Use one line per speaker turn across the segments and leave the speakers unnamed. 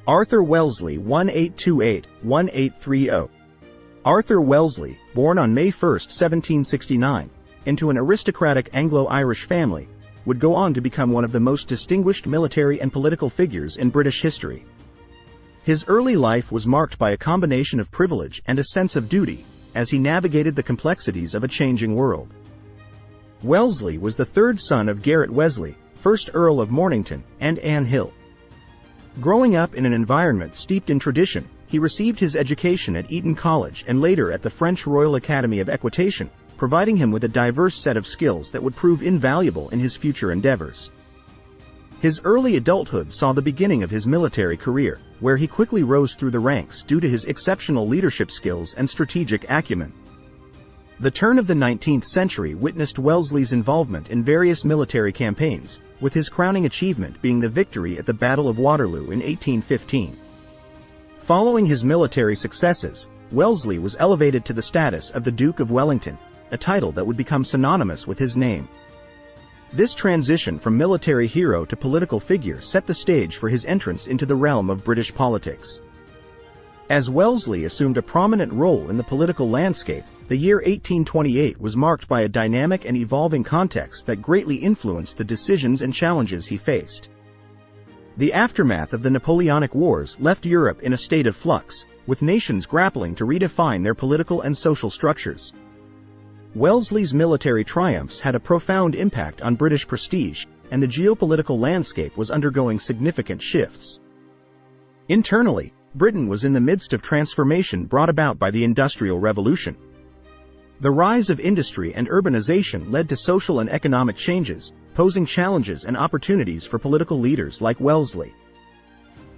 Arthur Wellesley 1828-1830. Arthur Wellesley, born on May 1, 1769, into an aristocratic Anglo-Irish family, would go on to become one of the most distinguished military and political figures in British history. His early life was marked by a combination of privilege and a sense of duty, as he navigated the complexities of a changing world. Wellesley was the third son of Garret Wellesley, 1st Earl of Mornington, and Anne Hill. Growing up in an environment steeped in tradition, he received his education at Eton College and later at the French Royal Academy of Equitation, providing him with a diverse set of skills that would prove invaluable in his future endeavors. His early adulthood saw the beginning of his military career, where he quickly rose through the ranks due to his exceptional leadership skills and strategic acumen. The turn of the 19th century witnessed Wellesley's involvement in various military campaigns, with his crowning achievement being the victory at the Battle of Waterloo in 1815. Following his military successes, Wellesley was elevated to the status of the Duke of Wellington, a title that would become synonymous with his name. This transition from military hero to political figure set the stage for his entrance into the realm of British politics. As Wellesley assumed a prominent role in the political landscape, the year 1828 was marked by a dynamic and evolving context that greatly influenced the decisions and challenges he faced. The aftermath of the Napoleonic Wars left Europe in a state of flux, with nations grappling to redefine their political and social structures. Wellesley's military triumphs had a profound impact on British prestige, and the geopolitical landscape was undergoing significant shifts. Internally, Britain was in the midst of transformation brought about by the Industrial Revolution. The rise of industry and urbanization led to social and economic changes, posing challenges and opportunities for political leaders like Wellesley.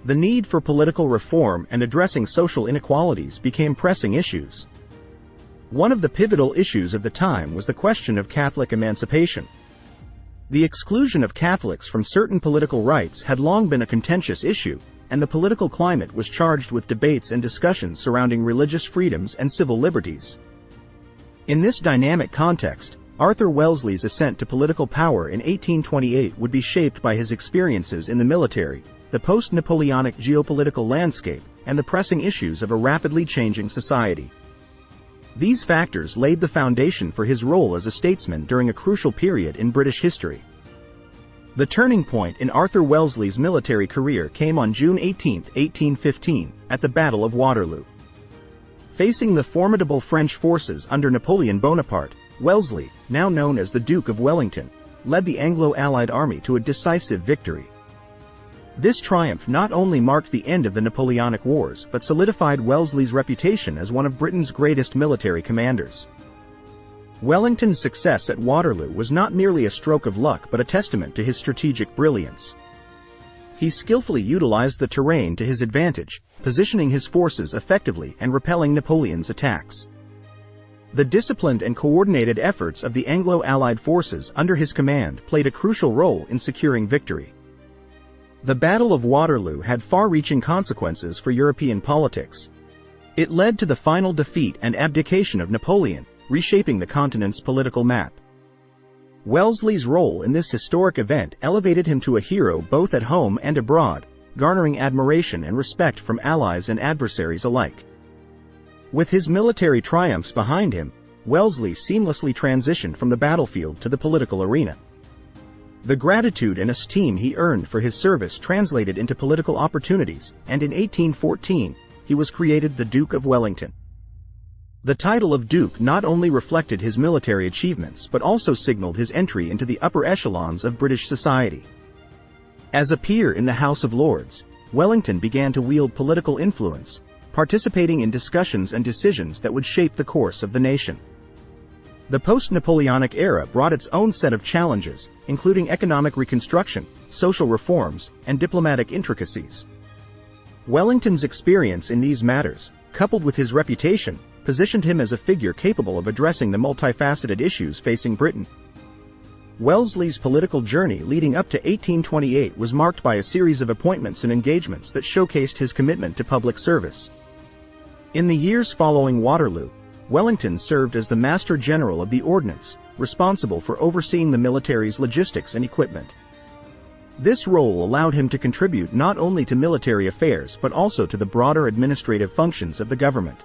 The need for political reform and addressing social inequalities became pressing issues. One of the pivotal issues of the time was the question of Catholic emancipation. The exclusion of Catholics from certain political rights had long been a contentious issue, and the political climate was charged with debates and discussions surrounding religious freedoms and civil liberties. In this dynamic context, Arthur Wellesley's ascent to political power in 1828 would be shaped by his experiences in the military, the post-Napoleonic geopolitical landscape, and the pressing issues of a rapidly changing society. These factors laid the foundation for his role as a statesman during a crucial period in British history. The turning point in Arthur Wellesley's military career came on June 18, 1815, at the Battle of Waterloo. Facing the formidable French forces under Napoleon Bonaparte, Wellesley, now known as the Duke of Wellington, led the Anglo-Allied army to a decisive victory. This triumph not only marked the end of the Napoleonic Wars but solidified Wellesley's reputation as one of Britain's greatest military commanders. Wellington's success at Waterloo was not merely a stroke of luck but a testament to his strategic brilliance. He skillfully utilized the terrain to his advantage, positioning his forces effectively and repelling Napoleon's attacks. The disciplined and coordinated efforts of the Anglo-Allied forces under his command played a crucial role in securing victory. The Battle of Waterloo had far-reaching consequences for European politics. It led to the final defeat and abdication of Napoleon, reshaping the continent's political map. Wellesley's role in this historic event elevated him to a hero both at home and abroad, garnering admiration and respect from allies and adversaries alike. With his military triumphs behind him, Wellesley seamlessly transitioned from the battlefield to the political arena. The gratitude and esteem he earned for his service translated into political opportunities, and in 1814, he was created the Duke of Wellington. The title of Duke not only reflected his military achievements but also signaled his entry into the upper echelons of British society. As a peer in the House of Lords, Wellington began to wield political influence, participating in discussions and decisions that would shape the course of the nation. The post-Napoleonic era brought its own set of challenges, including economic reconstruction, social reforms, and diplomatic intricacies. Wellington's experience in these matters, coupled with his reputation, positioned him as a figure capable of addressing the multifaceted issues facing Britain. Wellesley's political journey leading up to 1828 was marked by a series of appointments and engagements that showcased his commitment to public service. In the years following Waterloo, Wellington served as the Master General of the Ordnance, responsible for overseeing the military's logistics and equipment. This role allowed him to contribute not only to military affairs but also to the broader administrative functions of the government.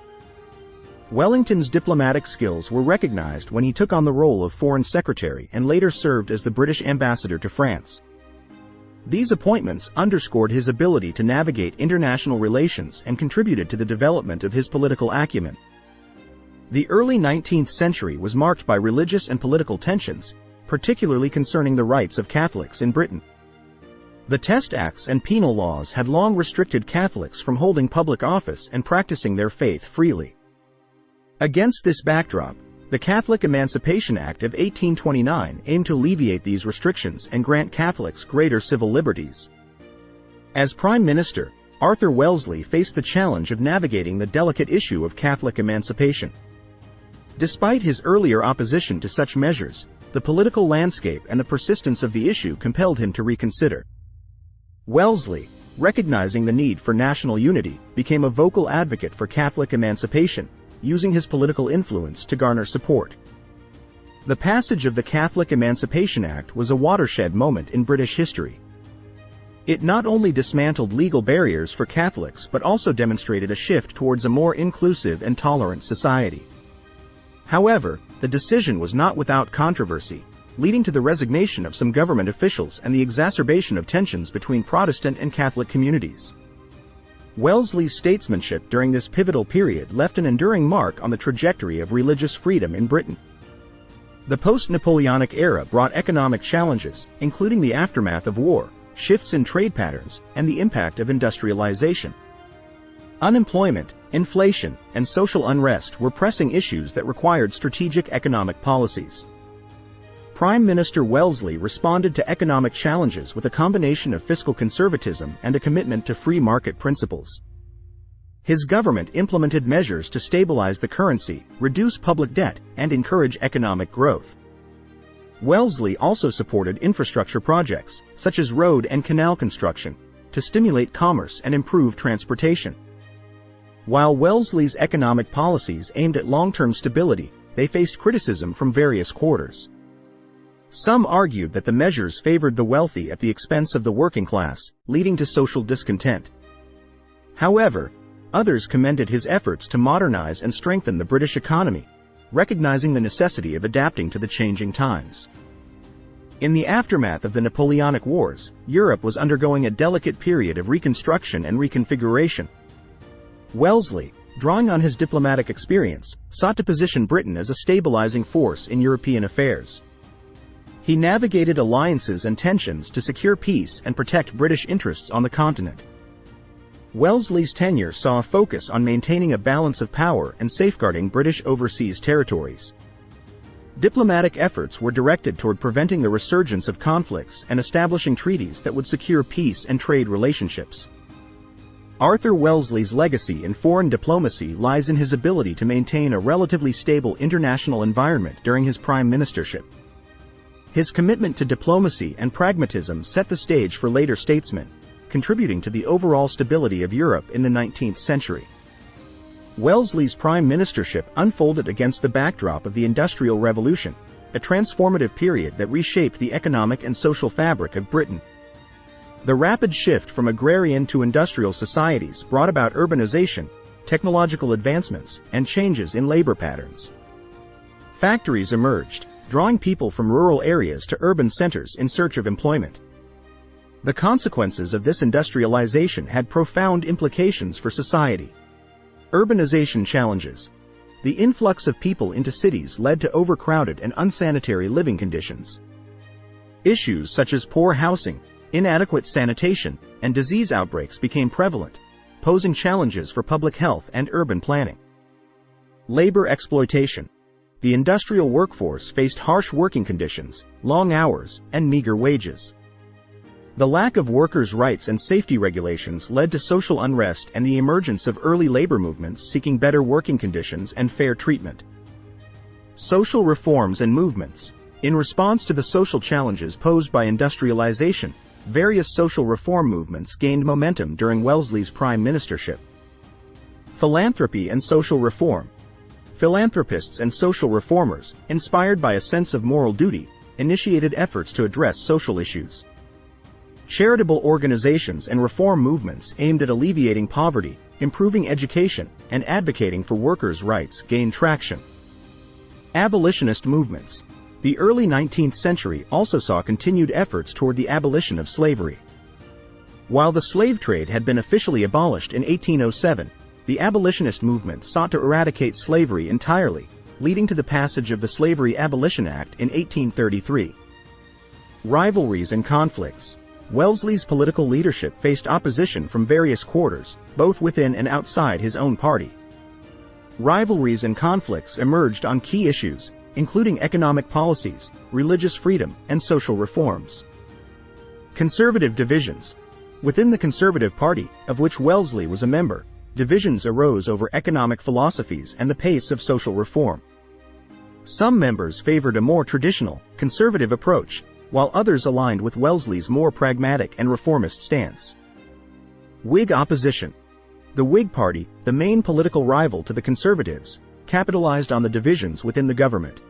Wellington's diplomatic skills were recognized when he took on the role of Foreign Secretary and later served as the British ambassador to France. These appointments underscored his ability to navigate international relations and contributed to the development of his political acumen. The early 19th century was marked by religious and political tensions, particularly concerning the rights of Catholics in Britain. The Test Acts and penal laws had long restricted Catholics from holding public office and practicing their faith freely. Against this backdrop, the Catholic Emancipation Act of 1829 aimed to alleviate these restrictions and grant Catholics greater civil liberties. As Prime Minister, Arthur Wellesley faced the challenge of navigating the delicate issue of Catholic emancipation. Despite his earlier opposition to such measures, the political landscape and the persistence of the issue compelled him to reconsider. Wellesley, recognizing the need for national unity, became a vocal advocate for Catholic emancipation, using his political influence to garner support. The passage of the Catholic Emancipation Act was a watershed moment in British history. It not only dismantled legal barriers for Catholics but also demonstrated a shift towards a more inclusive and tolerant society. However, the decision was not without controversy, leading to the resignation of some government officials and the exacerbation of tensions between Protestant and Catholic communities. Wellesley's statesmanship during this pivotal period left an enduring mark on the trajectory of religious freedom in Britain. The post-Napoleonic era brought economic challenges, including the aftermath of war, shifts in trade patterns, and the impact of industrialization. Unemployment, inflation, and social unrest were pressing issues that required strategic economic policies. Prime Minister Wellesley responded to economic challenges with a combination of fiscal conservatism and a commitment to free market principles. His government implemented measures to stabilize the currency, reduce public debt, and encourage economic growth. Wellesley also supported infrastructure projects, such as road and canal construction, to stimulate commerce and improve transportation. While Wellesley's economic policies aimed at long-term stability, they faced criticism from various quarters. Some argued that the measures favored the wealthy at the expense of the working class, leading to social discontent. However, others commended his efforts to modernize and strengthen the British economy, recognizing the necessity of adapting to the changing times. In the aftermath of the Napoleonic Wars, Europe was undergoing a delicate period of reconstruction and reconfiguration. Wellesley, drawing on his diplomatic experience, sought to position Britain as a stabilizing force in European affairs. He navigated alliances and tensions to secure peace and protect British interests on the continent. Wellesley's tenure saw a focus on maintaining a balance of power and safeguarding British overseas territories. Diplomatic efforts were directed toward preventing the resurgence of conflicts and establishing treaties that would secure peace and trade relationships. Arthur Wellesley's legacy in foreign diplomacy lies in his ability to maintain a relatively stable international environment during his prime ministership. His commitment to diplomacy and pragmatism set the stage for later statesmen, contributing to the overall stability of Europe in the 19th century. Wellesley's prime ministership unfolded against the backdrop of the Industrial Revolution, a transformative period that reshaped the economic and social fabric of Britain. The rapid shift from agrarian to industrial societies brought about urbanization, technological advancements, and changes in labor patterns. Factories emerged, drawing people from rural areas to urban centers in search of employment. The consequences of this industrialization had profound implications for society. Urbanization challenges. The influx of people into cities led to overcrowded and unsanitary living conditions. Issues such as poor housing, inadequate sanitation, and disease outbreaks became prevalent, posing challenges for public health and urban planning. Labor exploitation. The industrial workforce faced harsh working conditions, long hours, and meager wages. The lack of workers' rights and safety regulations led to social unrest and the emergence of early labor movements seeking better working conditions and fair treatment. Social reforms and movements. In response to the social challenges posed by industrialization, various social reform movements gained momentum during Wellesley's prime ministership. Philanthropy and social reform. Philanthropists and social reformers, inspired by a sense of moral duty, initiated efforts to address social issues. Charitable organizations and reform movements aimed at alleviating poverty, improving education, and advocating for workers' rights gained traction. Abolitionist movements. The early 19th century also saw continued efforts toward the abolition of slavery. While the slave trade had been officially abolished in 1807, the abolitionist movement sought to eradicate slavery entirely, leading to the passage of the Slavery Abolition Act in 1833. Rivalries and conflicts. Wellesley's political leadership faced opposition from various quarters, both within and outside his own party. Rivalries and conflicts emerged on key issues, including economic policies, religious freedom, and social reforms. Conservative divisions. Within the Conservative Party, of which Wellesley was a member, divisions arose over economic philosophies and the pace of social reform. Some members favored a more traditional, conservative approach, while others aligned with Wellesley's more pragmatic and reformist stance. Whig opposition. The Whig Party, the main political rival to the Conservatives, capitalized on the divisions within the government.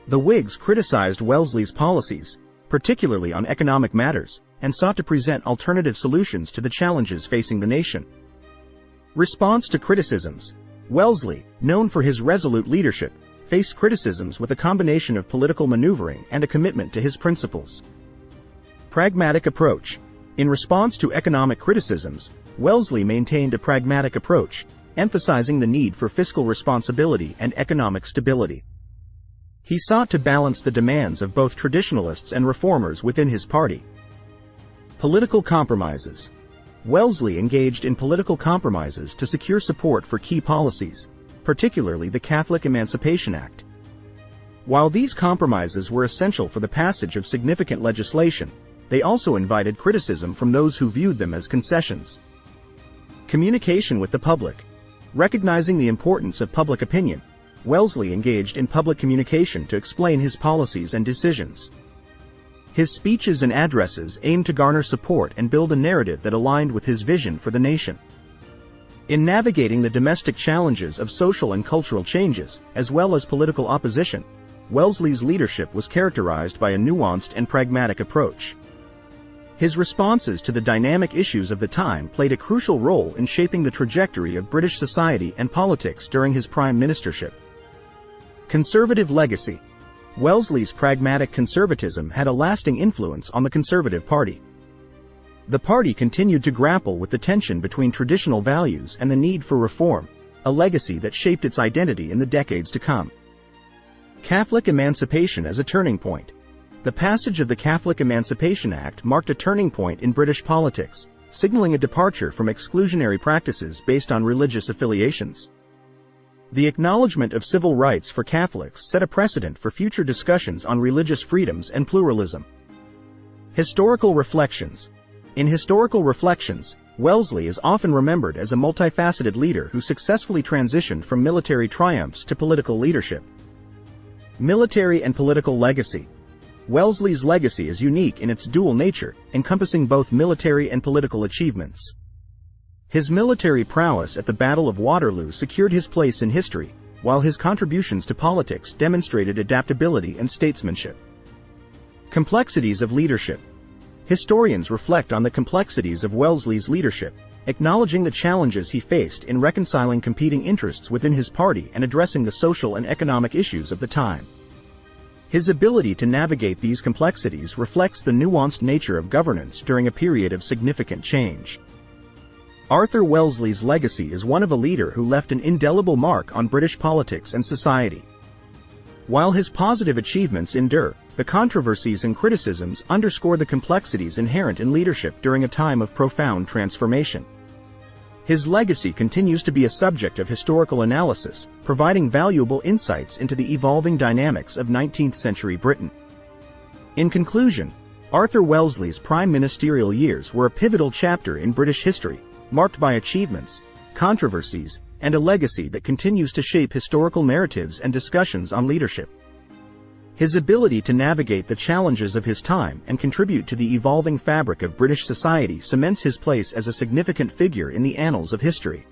The Whigs criticized Wellesley's policies, particularly on economic matters, and sought to present alternative solutions to the challenges facing the nation. Response to criticisms. Wellesley, known for his resolute leadership, faced criticisms with a combination of political maneuvering and a commitment to his principles. Pragmatic approach. In response to economic criticisms, Wellesley maintained a pragmatic approach, emphasizing the need for fiscal responsibility and economic stability. He sought to balance the demands of both traditionalists and reformers within his party. Political compromises. Wellesley engaged in political compromises to secure support for key policies, particularly the Catholic Emancipation Act. While these compromises were essential for the passage of significant legislation, they also invited criticism from those who viewed them as concessions. Communication with the public. Recognizing the importance of public opinion, Wellesley engaged in public communication to explain his policies and decisions. His speeches and addresses aimed to garner support and build a narrative that aligned with his vision for the nation. In navigating the domestic challenges of social and cultural changes, as well as political opposition, Wellesley's leadership was characterized by a nuanced and pragmatic approach. His responses to the dynamic issues of the time played a crucial role in shaping the trajectory of British society and politics during his prime ministership. Conservative legacy. Wellesley's pragmatic conservatism had a lasting influence on the Conservative Party. The party continued to grapple with the tension between traditional values and the need for reform, a legacy that shaped its identity in the decades to come. Catholic emancipation as a turning point. The passage of the Catholic Emancipation Act marked a turning point in British politics, signaling a departure from exclusionary practices based on religious affiliations. The acknowledgement of civil rights for Catholics set a precedent for future discussions on religious freedoms and pluralism. Historical reflections. In historical reflections, Wellesley is often remembered as a multifaceted leader who successfully transitioned from military triumphs to political leadership. Military and political legacy. Wellesley's legacy is unique in its dual nature, encompassing both military and political achievements. His military prowess at the Battle of Waterloo secured his place in history, while his contributions to politics demonstrated adaptability and statesmanship. Complexities of leadership. Historians reflect on the complexities of Wellesley's leadership, acknowledging the challenges he faced in reconciling competing interests within his party and addressing the social and economic issues of the time. His ability to navigate these complexities reflects the nuanced nature of governance during a period of significant change. Arthur Wellesley's legacy is one of a leader who left an indelible mark on British politics and society. While his positive achievements endure, the controversies and criticisms underscore the complexities inherent in leadership during a time of profound transformation. His legacy continues to be a subject of historical analysis, providing valuable insights into the evolving dynamics of 19th-century Britain. In conclusion, Arthur Wellesley's prime ministerial years were a pivotal chapter in British history, marked by achievements, controversies, and a legacy that continues to shape historical narratives and discussions on leadership. His ability to navigate the challenges of his time and contribute to the evolving fabric of British society cements his place as a significant figure in the annals of history.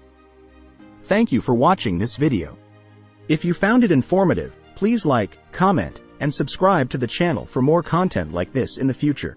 Thank you for watching this video. If you found it informative, please like, comment, and subscribe to the channel for more content like this in the future.